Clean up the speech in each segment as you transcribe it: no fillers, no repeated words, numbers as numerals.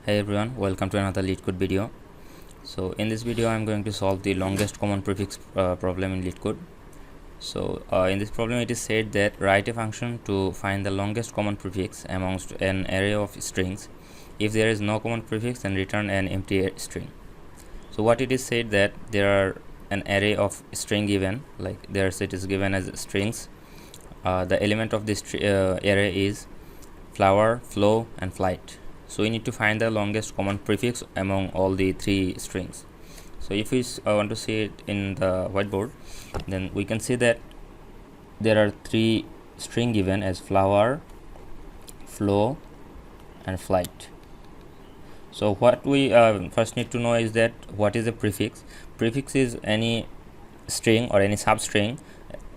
Hey everyone, welcome to another LeetCode video. So in this video I'm going to solve the longest common prefix problem in LeetCode. So in this problem it is said that write a function to find the longest common prefix amongst an array of strings. If there is no common prefix, then return an empty string. So what it is said that there are an array of string given, like there's it is given as strings. The element of this array is flower, flow and flight. So we need to find the longest common prefix among all the three strings. So if we want to see it in the whiteboard, then we can see that there are three string given as flower, flow and flight. So what we first need to know is that what is a prefix. Prefix is any string or any substring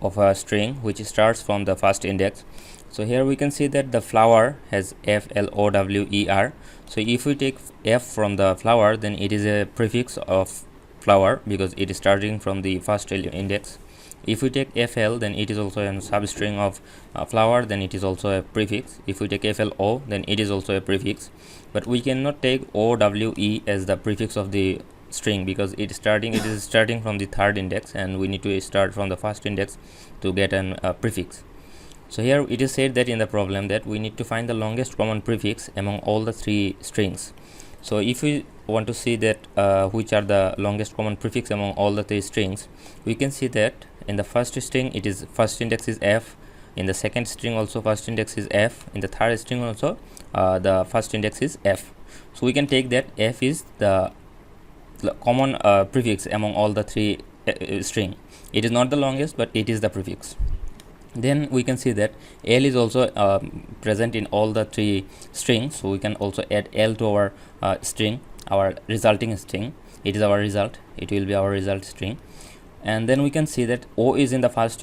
of a string which starts from the first index. So here we can see that the flower has flower. So if we take f from the flower, then it is a prefix of flower because it is starting from the first index. If we take fl, then it is also a substring of flower, then it is also a prefix. If we take flo, then it is also a prefix. But we cannot take owe as the prefix of the string because it is starting from the third index, and we need to start from the first index to get an prefix. So here it is said that in the problem that we need to find the longest common prefix among all the three strings. So if we want to see that which are the longest common prefix among all the three strings, we can see that in the first string it is first index is f, in the second string also first index is f, in the third string also the first index is f. So we can take that f is the common prefix among all the three string. It is not the longest, but it is the prefix. Then we can see that L is also present in all the three strings, so we can also add L to our string, our resulting string. It is our result, it will be our result string. And then we can see that O is in the first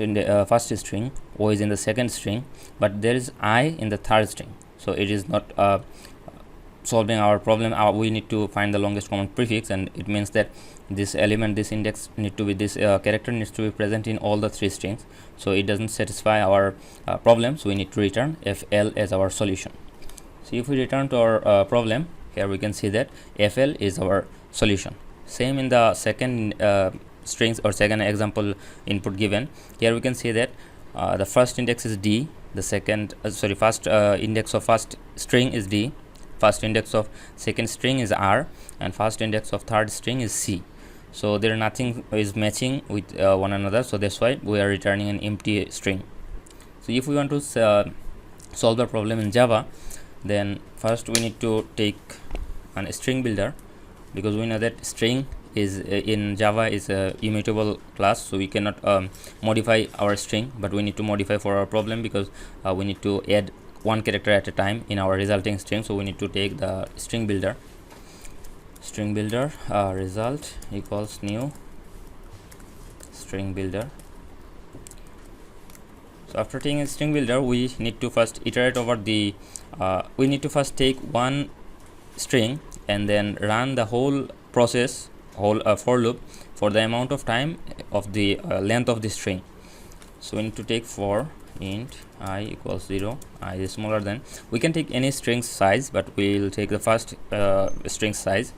string, O is in the second string, but there is I in the third string. So it is not solving our problem. We need to find the longest common prefix, and it means that this element, this index need to be, this character needs to be present in all the three strings. So it doesn't satisfy our problem, so we need to return fl as our solution. So if we return to our problem, here we can see that fl is our solution. Same in the second strings or second example input given. Here we can see that the first index is d, the second first index of first string is d, first index of second string is r, and first index of third string is c. So there nothing is matching with one another, so that's why we are returning an empty string. So if we want to solve the problem in Java, then first we need to take an string builder, because we know that string is in Java is a immutable class, so we cannot modify our string, but we need to modify for our problem because we need to add one character at a time in our resulting string. So we need to take the string builder, result equals new string builder. So after taking a string builder, we need to first iterate over the we need to first take one string and then run the whole process, whole for loop for the amount of time of the length of the string. So we need to take for int I equals 0, I is smaller than, we can take any string size, but we will take the first string size.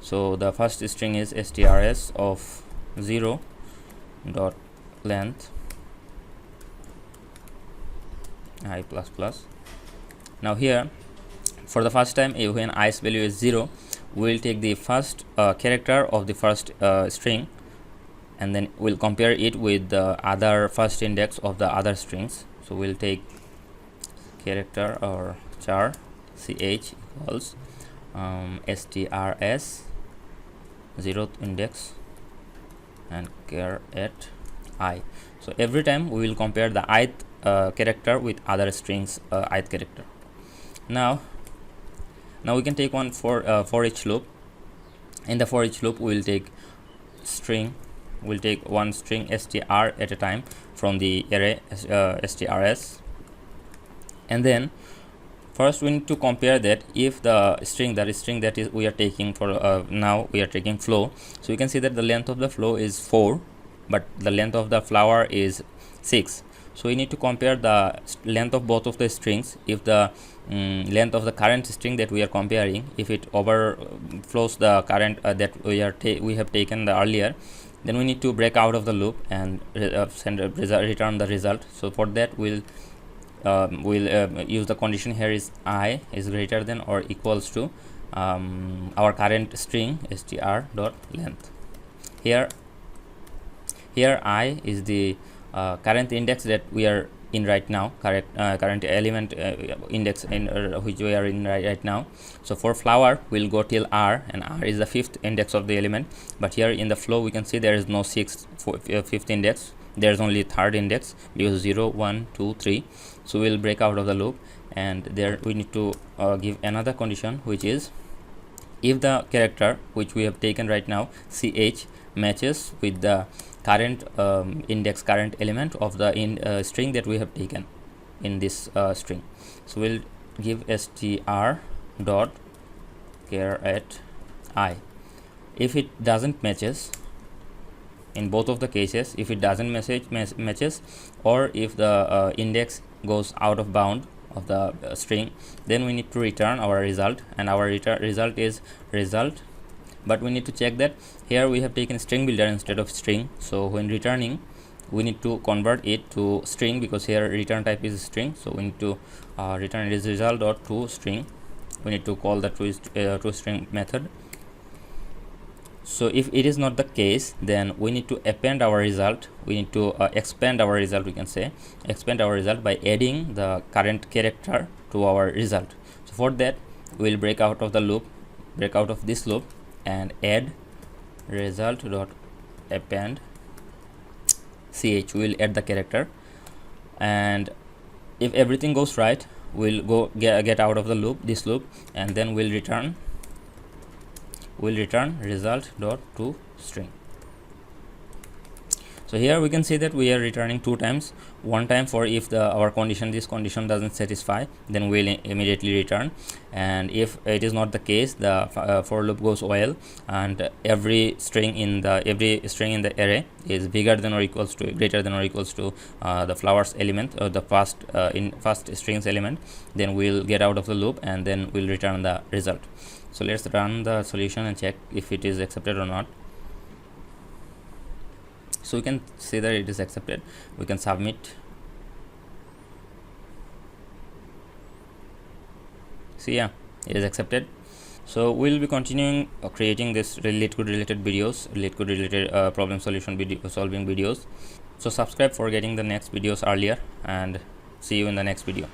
So the first string is strs of 0 dot length I plus plus. Now here for the first time, when i's value is 0, we will take the first character of the first string, and then we'll compare it with the other first index of the other strings. So we'll take character or char ch equals strs 0th index and char at I. So every time we will compare the ith character with other strings ith character. Now we can take one for each loop. In the for each loop, we will take string, we'll take one string str at a time from the array strs, and then first we need to compare that if the string that is we are taking for now we are taking flow. So you can see that the length of the flow is 4, but the length of the flower is 6. So we need to compare the length of both of the strings. If the length of the current string that we are comparing, if it overflows the current that we have taken the earlier, then we need to break out of the loop and return the result. So for that we'll use the condition here is I is greater than or equals to our current string str dot length. Here I is the current index that we are in right now, current element index in which we are in right now. So for flower we'll go till r, and r is the fifth index of the element, but here in the flow we can see there is no fifth index, there's only third index because 0 1 2 3. So we'll break out of the loop, and there we need to give another condition, which is if the character which we have taken right now ch matches with the current current element of the string that we have taken in this string. So we'll give str dot char at I. If it doesn't matches, in both of the cases, if it doesn't matches, or if the index goes out of bound of the string, then we need to return our result, and our result is result. But we need to check that here we have taken string builder instead of string, so when returning we need to convert it to string, because here return type is string. So we need to return it is result dot to string. We need to call the toString method. So if it is not the case, then we need to append our result, we need to expand our result, we can say expand our result by adding the current character to our result. So for that we will break out of this loop and add result dot append ch. We will add the character, and if everything goes right, we'll go get out of the this loop, and then we'll return result dot to string. So here we can see that we are returning two times. One time for if this condition doesn't satisfy, then we'll immediately return, and if it is not the case, the for loop goes well, and every string in the array is greater than or equals to the flowers element, or the first strings element, then we'll get out of the loop, and then we'll return the result. So let's run the solution and check if it is accepted or not. So we can see that it is accepted. We can submit. See, yeah, it is accepted. So we'll be continuing creating this LeetCode related videos, LeetCode related problem solving videos. So subscribe for getting the next videos earlier, and see you in the next video.